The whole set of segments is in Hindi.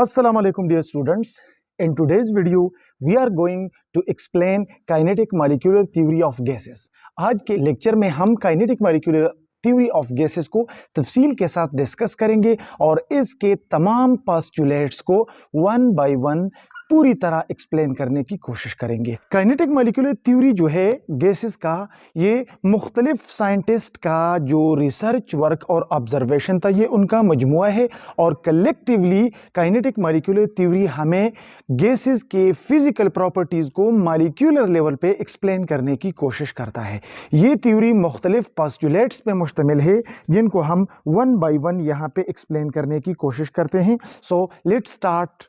Assalamu alaikum dear students. In today's video, we are going to explain kinetic molecular theory of gases. आज के लेक्चर में हम kinetic molecular theory of gases को तफसील के साथ डिस्कस करेंगे और इसके तमाम postulates को one by one पूरी तरह एक्सप्लेन करने की कोशिश करेंगे। काइनेटिक मॉलिक्यूलर थ्योरी जो है गैसेस का, ये मुख्तलिफ साइंटिस्ट का जो रिसर्च वर्क और ऑब्जर्वेशन था, ये उनका मजमुआ है और कलेक्टिवली काइनेटिक मॉलिक्यूलर थ्योरी हमें गैसेस के फिजिकल प्रॉपर्टीज़ को मॉलिक्यूलर लेवल पे एक्सप्लेन करने की कोशिश करता है। ये थ्योरी मुख्तलिफ पोस्टुलेट्स पे मुश्तमिल है जिनको हम वन बाई वन यहाँ पे एक्सप्लेन करने की कोशिश करते हैं। So let's start.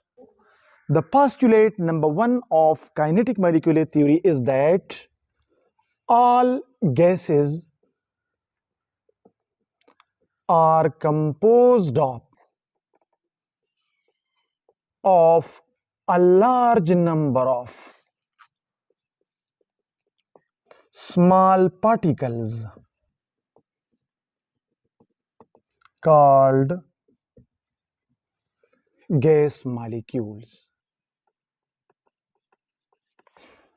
The postulate number one of kinetic molecular theory is that all gases are composed of a large number of small particles called gas molecules.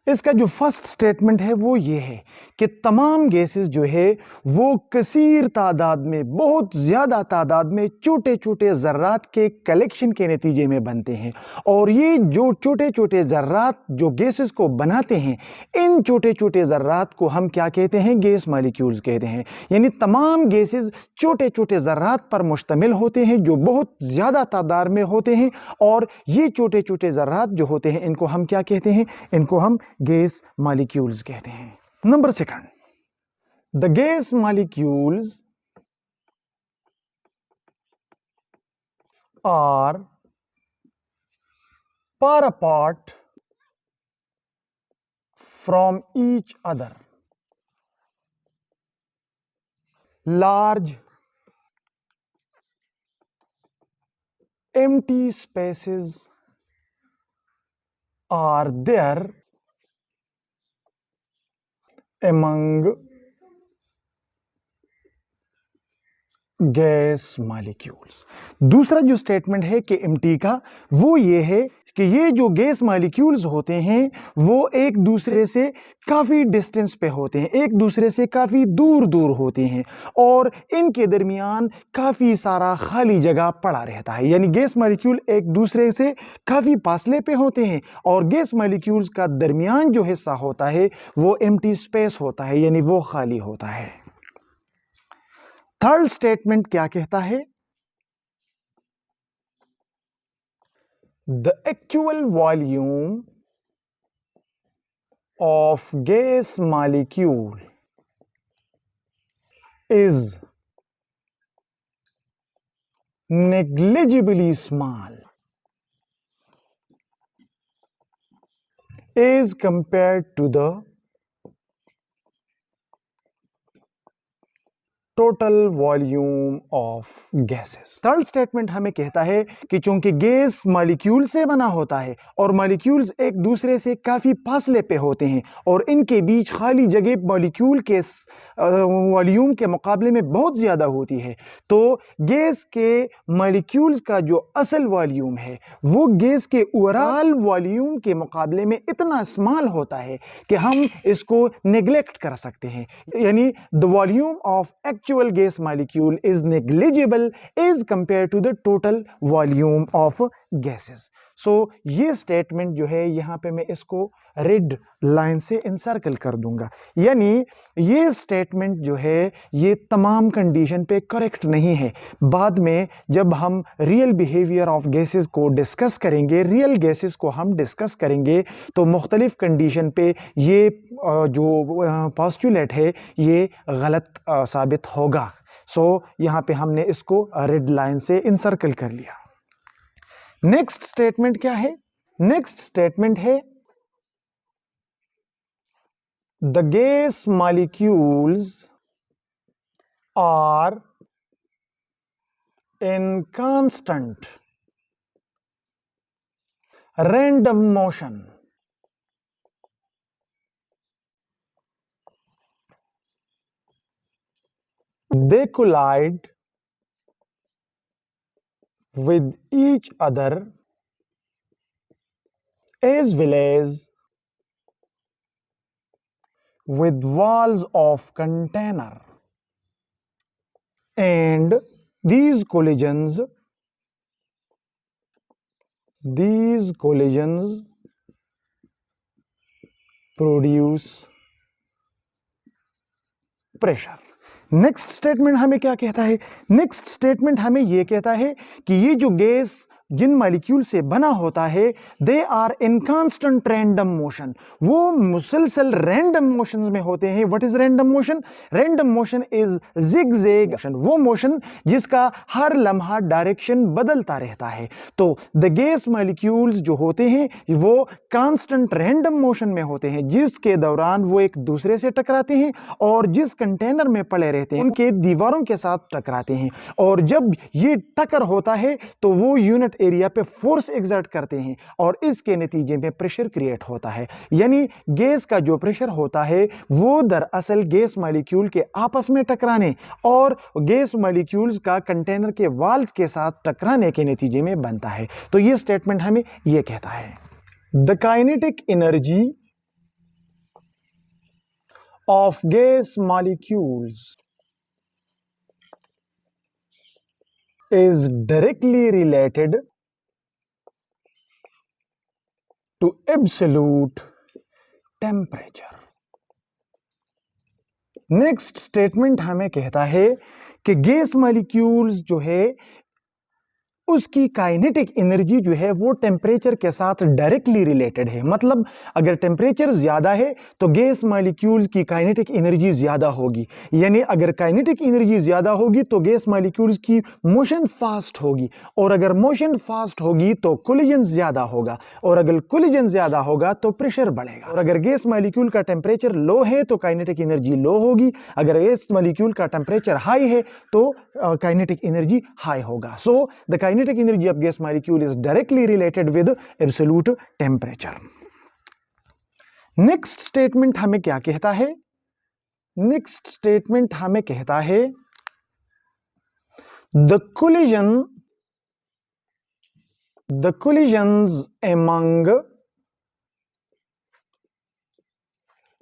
इसका जो फर्स्ट स्टेटमेंट है वो ये है कि तमाम गैसेस जो है वो कसीर तादाद में, बहुत ज़्यादा तादाद में छोटे छोटे ज़र्रात के कलेक्शन के नतीजे में बनते हैं। और ये जो छोटे छोटे ज़र्रात जो गैसेस को बनाते हैं, इन छोटे छोटे ज़र्रात को हम क्या कहते हैं? गैस मॉलिक्यूल्स कहते हैं। यानी तमाम गैसेस छोटे छोटे ज़र्रात पर मुश्तमिल होते हैं जो बहुत ज़्यादा तादाद में होते हैं। और ये छोटे छोटे ज़र्रात जो होते हैं इनको हम क्या कहते हैं? इनको हम गैस मॉलिक्यूल्स कहते हैं। Number second, the gas molecules are far apart from each other. Large empty spaces are there among gas molecules. दूसरा जो स्टेटमेंट है कि एमटी का, वो ये है कि ये जो गैस मॉलिक्यूल्स होते हैं वो एक दूसरे से काफ़ी डिस्टेंस पे होते हैं, एक दूसरे से काफ़ी दूर दूर होते हैं और इनके दरमियान काफ़ी सारा खाली जगह पड़ा रहता है। यानी गैस मॉलिक्यूल एक दूसरे से काफ़ी फासले पे होते हैं और गैस मॉलिक्यूल्स का दरमियान जो हिस्सा होता है वो एम्प्टी स्पेस होता है, यानी वो खाली होता है। थर्ड स्टेटमेंट क्या कहता है? The actual volume of gas molecule is negligibly small as compared to the total volume of gases. Third statement हमें कहता है कि चूंकि गैस मॉलिक्यूल से बना होता है और मॉलिक्यूल्स एक दूसरे से काफ़ी फासले पे होते हैं और इनके बीच खाली जगह मॉलिक्यूल के वॉल्यूम के मुकाबले में बहुत ज़्यादा होती है, तो गैस के मॉलिक्यूल्स का जो असल वॉल्यूम है वो गैस के ओवरऑल वॉल्यूम के मुकाबले में इतना स्मॉल होता है कि हम इसको नेग्लेक्ट कर सकते हैं। यानी the volume of actual gas molecule is negligible as compared to the total volume of gases. So ये स्टेटमेंट जो है यहाँ पे मैं इसको रेड लाइन से इंसर्कल कर दूंगा। यानी ये स्टेटमेंट जो है ये तमाम कंडीशन पे करेक्ट नहीं है। बाद में जब हम रियल बिहेवियर ऑफ गैसेस को डिस्कस करेंगे, रियल गैसेस को हम डिस्कस करेंगे, तो मुख्तलिफ कंडीशन पे ये जो पोस्टुलेट है ये गलत साबित होगा। सो यहाँ पे हमने इसको रेड लाइन से इंसर्कल कर लिया। नेक्स्ट स्टेटमेंट क्या है? नेक्स्ट स्टेटमेंट है the gas molecules are in constant random motion They collide with each other as well as with walls of container, and these collisions produce pressure. Next statement हमें क्या कहता है? नेक्स्ट स्टेटमेंट हमें यह कहता है कि ये जो गैस जिन मॉलिक्यूल से बना होता है, they are in constant random motion, वो मुसलसल रैंडम मोशन में होते हैं. What is random motion? Random motion is zigzag motion, वो मोशन जिसका हर लम्हा डायरेक्शन बदलता रहता है. तो द गैस मॉलिक्यूल्स जो होते हैं वो कांस्टेंट रैंडम मोशन में होते हैं, जिसके दौरान वो एक दूसरे से टकराते हैं और जिस कंटेनर में पड़े रहते हैं उनके दीवारों के साथ टकराते हैं. और जब ये टक्कर होता है तो वो यूनिट एरिया पे फोर्स एक्सर्ट करते हैं और इसके नतीजे में प्रेशर क्रिएट होता है. यानी गैस का जो प्रेशर होता है वो दरअसल गैस मॉलिक्यूल के आपस में टकराने और गैस मॉलिक्यूल्स का कंटेनर के वॉल्स के साथ टकराने के नतीजे में बनता है. तो ये स्टेटमेंट हमें ये कहता है, the kinetic energy of gas molecules is directly related to absolute temperature. Next statement हमें कहता है कि गैस मॉलिक्यूल्स जो है उसकी काइनेटिक एनर्जी जो है वो टेम्परेचर के साथ डायरेक्टली रिलेटेड है. मतलब अगर टेम्परेचर ज्यादा है तो गैस मॉलिक्यूल्स की काइनेटिक एनर्जी ज्यादा होगी. यानी अगर काइनेटिक एनर्जी ज्यादा होगी तो गैस मॉलिक्यूल्स की मोशन फास्ट होगी, और अगर मोशन फास्ट होगी तो कोलिजन ज्यादा होगा, और अगर कोलिजन ज्यादा होगा तो प्रेशर बढ़ेगा. और अगर गैस मॉलिक्यूल का टेम्परेचर लो है तो काइनेटिक एनर्जी लो होगी, अगर गैस मॉलिक्यूल का टेम्परेचर हाई है तो काइनेटिक एनर्जी हाई होगा. So the kinetic energy of gas molecule is directly related with absolute temperature. Next statement हमें क्या कहता है? नेक्स्ट स्टेटमेंट हमें कहता है the collisions among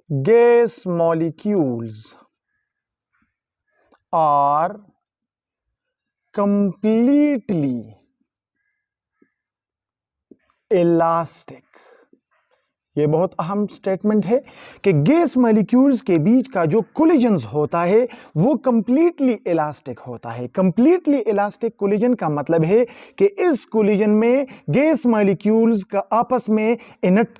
gas molecules are completely elastic. ये बहुत अहम स्टेटमेंट है कि गैस मॉलिक्यूल्स के बीच का जो कोलिजन्स होता है वो कंप्लीटली इलास्टिक होता है. कंप्लीटली इलास्टिक कोलिजन का मतलब है कि इस कोलिजन में गैस मॉलिक्यूल्स का आपस में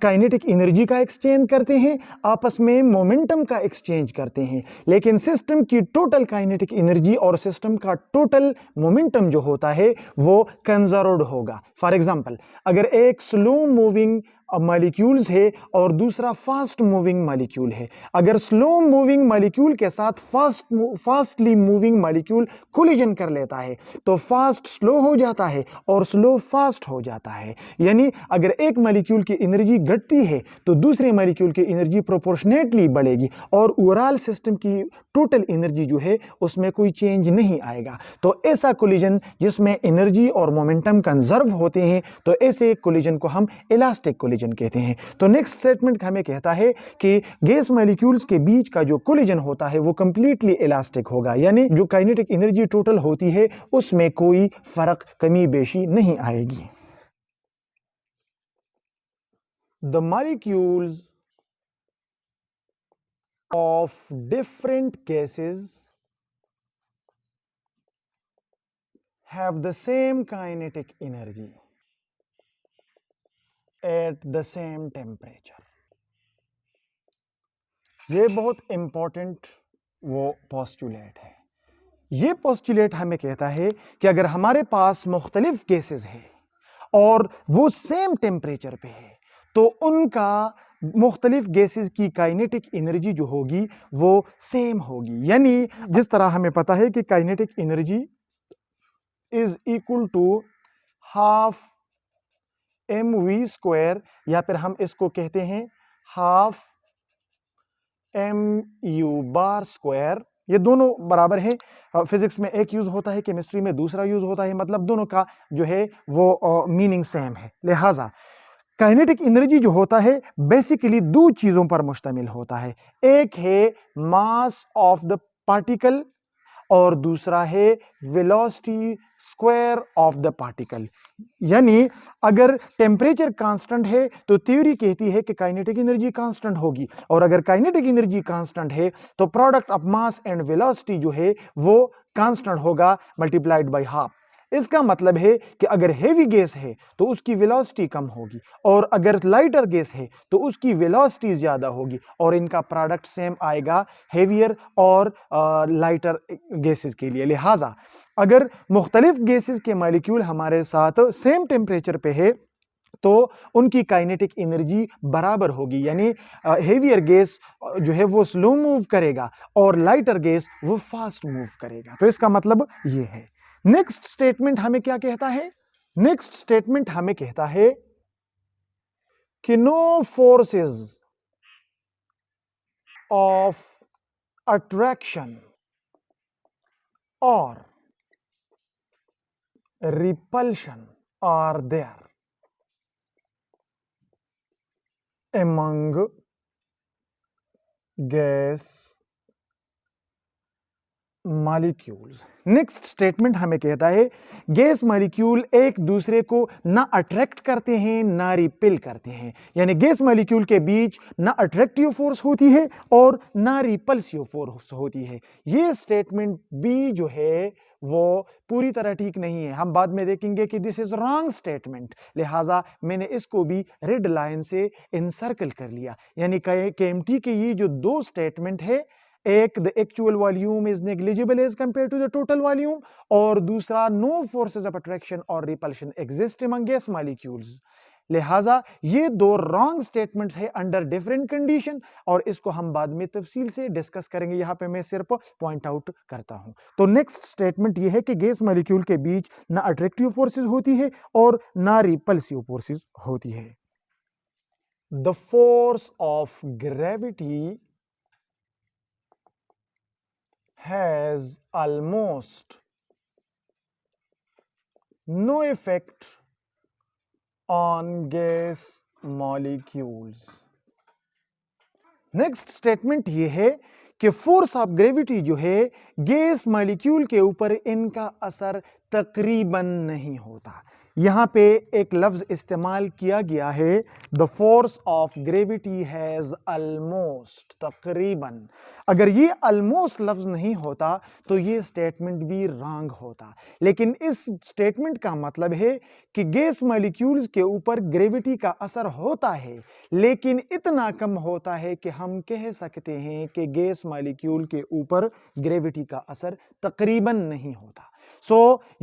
काइनेटिक एनर्जी का एक्सचेंज करते हैं, आपस में मोमेंटम का एक्सचेंज करते हैं, लेकिन सिस्टम की टोटल काइनेटिक एनर्जी और सिस्टम का टोटल मोमेंटम जो होता है वो कंजर्व्ड होगा. फॉर एग्जांपल, अगर एक स्लो मूविंग मॉलिक्यूल्स है और दूसरा फास्ट मूविंग मॉलिक्यूल है, अगर स्लो मूविंग मॉलिक्यूल के साथ फास्टली मूविंग मॉलिक्यूल कोलिजन कर लेता है तो फास्ट स्लो हो जाता है और स्लो फास्ट हो जाता है. यानी अगर एक मॉलिक्यूल की एनर्जी घटती है तो दूसरे मॉलिक्यूल की एनर्जी प्रोपोर्शनेटली बढ़ेगी और ओवरऑल सिस्टम की टोटल एनर्जी जो है उसमें कोई चेंज नहीं आएगा. तो ऐसा कोलिजन जिसमें एनर्जी और मोमेंटम कंजर्व होते हैं, तो ऐसे कोलिजन को हम इलास्टिक कोलिजन कहते हैं. तो नेक्स्ट स्टेटमेंट हमें कहता है कि गैस मॉलिक्यूल्स के बीच का जो कोलिजन होता है वो कंप्लीटली इलास्टिक होगा. यानी जो काइनेटिक एनर्जी टोटल होती है उसमें कोई फर्क, कमी बेशी नहीं आएगी. The molecules of different gases have the same kinetic energy at the same temperature. ये बहुत इंपॉर्टेंट वो पोस्टुलेट है. ये पोस्टुलेट हमें कहता है कि अगर हमारे पास मुख्तलिफ गैसेस है और वो सेम टेम्परेचर पे है तो उनका मुख्तलिफ गैसेस की काइनेटिक एनर्जी जो होगी वो सेम होगी. यानी जिस तरह हमें पता है कि kinetic energy is equal to half mv², या फिर हम इसको कहते हैं हाफ mu². ये दोनों बराबर है. फिजिक्स में एक यूज होता है, केमिस्ट्री में दूसरा यूज होता है, मतलब दोनों का जो है वो मीनिंग सेम है. लिहाजा काइनेटिक एनर्जी जो होता है बेसिकली दो चीजों पर मुश्तमिल होता है। एक है मास ऑफ द पार्टिकल और दूसरा है velocity square of the particle. यानी अगर टेम्परेचर कांस्टेंट है तो थ्योरी कहती है कि काइनेटिक एनर्जी कांस्टेंट होगी, और अगर काइनेटिक एनर्जी कांस्टेंट है तो product of mass and velocity जो है वो कांस्टेंट होगा मल्टीप्लाइड बाय हाफ। इसका मतलब है कि अगर हेवी गैस है तो उसकी वेलोसिटी कम होगी, और अगर लाइटर गैस है तो उसकी वेलोसिटी ज्यादा होगी, और इनका प्रोडक्ट सेम आएगा हेवियर और लाइटर गैसेस के लिए। लिहाजा अगर मुख्तलिफ गैसेस के मॉलिक्यूल हमारे साथ सेम टेम्परेचर पे है तो उनकी काइनेटिक एनर्जी बराबर होगी। यानी हेवियर गैस जो है वो स्लो मूव करेगा और लाइटर गैस वो फास्ट मूव करेगा। तो इसका मतलब ये है। नेक्स्ट स्टेटमेंट हमें क्या कहता है? नेक्स्ट स्टेटमेंट हमें कहता है कि नो फोर्सेस ऑफ अट्रैक्शन और repulsion are there among gas molecules. Next statement हमें कहता है गैस मॉलिक्यूल एक दूसरे को ना अट्रैक्ट करते हैं ना रिपेल करते हैं। यानी गैस मॉलिक्यूल के बीच ना अट्रैक्टिव फोर्स होती है और ना रिपल्सिव फोर्स होती है। ये स्टेटमेंट बी जो है वो पूरी तरह ठीक नहीं है। हम बाद में देखेंगे कि दिस इज रॉन्ग स्टेटमेंट, लिहाजा मैंने इसको भी रेड लाइन से इनसर्कल कर लिया। यानी केएमटी के ये जो दो स्टेटमेंट है, एक the actual volume is negligible as compare to the total volume, और दूसरा नो फोर्सेस ऑफ अट्रैक्शन और repulsion exist among gas molecules. लिहाजा ये दो रॉन्ग स्टेटमेंट्स है अंडर डिफरेंट कंडीशन, और इसको हम बाद में तफसील से डिस्कस करेंगे। यहां पे मैं सिर्फ पॉइंट आउट करता हूं। तो नेक्स्ट स्टेटमेंट ये है कि गैस मॉलिक्यूल के बीच ना अट्रैक्टिव फोर्सेस होती है और ना रिपल्सिव फोर्सेस होती है। The force of gravity has almost no effect on gas molecules। Next statement ये है कि फोर्स ऑफ ग्रेविटी जो है गैस मॉलिक्यूल के ऊपर इनका असर तकरीबन नहीं होता। यहां पे एक लफ्ज इस्तेमाल किया गया है, the force of gravity has almost, तकरीबन। अगर ये ऑलमोस्ट लफ्ज नहीं होता तो ये स्टेटमेंट भी रॉन्ग होता, लेकिन इस स्टेटमेंट का मतलब है कि गैस मॉलिक्यूल्स के ऊपर ग्रेविटी का असर होता है, लेकिन इतना कम होता है कि हम कह सकते हैं कि गैस मॉलिक्यूल के ऊपर ग्रेविटी का असर तकरीबन नहीं होता।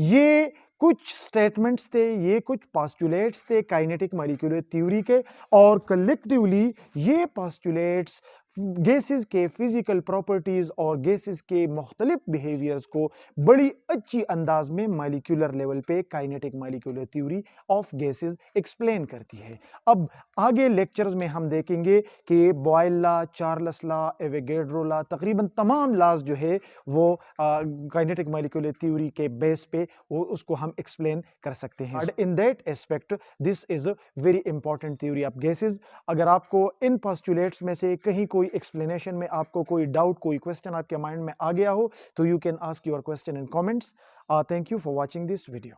ये कुछ स्टेटमेंट्स थे, ये कुछ पोस्टुलेट्स थे काइनेटिक मॉलिक्यूलर थ्योरी के, और कलेक्टिवली ये पोस्टुलेट्स गैसेस के फिजिकल प्रॉपर्टीज और गैसेस के मुख्तलिफ बिहेवियर्स को बड़ी अच्छी अंदाज में मॉलिक्यूलर लेवल पे kinetic molecular theory of gases explain करती है। अब आगे लेक्चर्स में हम देखेंगे कि Boyle law, Charles law, Avogadro law, तकरीबन तमाम लॉज जो है वो काइनेटिक मॉलिक्यूलर थ्योरी के बेस पे वो उसको हम एक्सप्लेन कर सकते हैं। In that aspect this is a very important theory of gases. अगर आपको इन पोस्टुलेट्स में से कहीं कोई एक्सप्लेनेशन में आपको कोई डाउट, कोई क्वेश्चन आपके माइंड में आ गया हो तो you can ask your question in comments. Thank you for watching this video.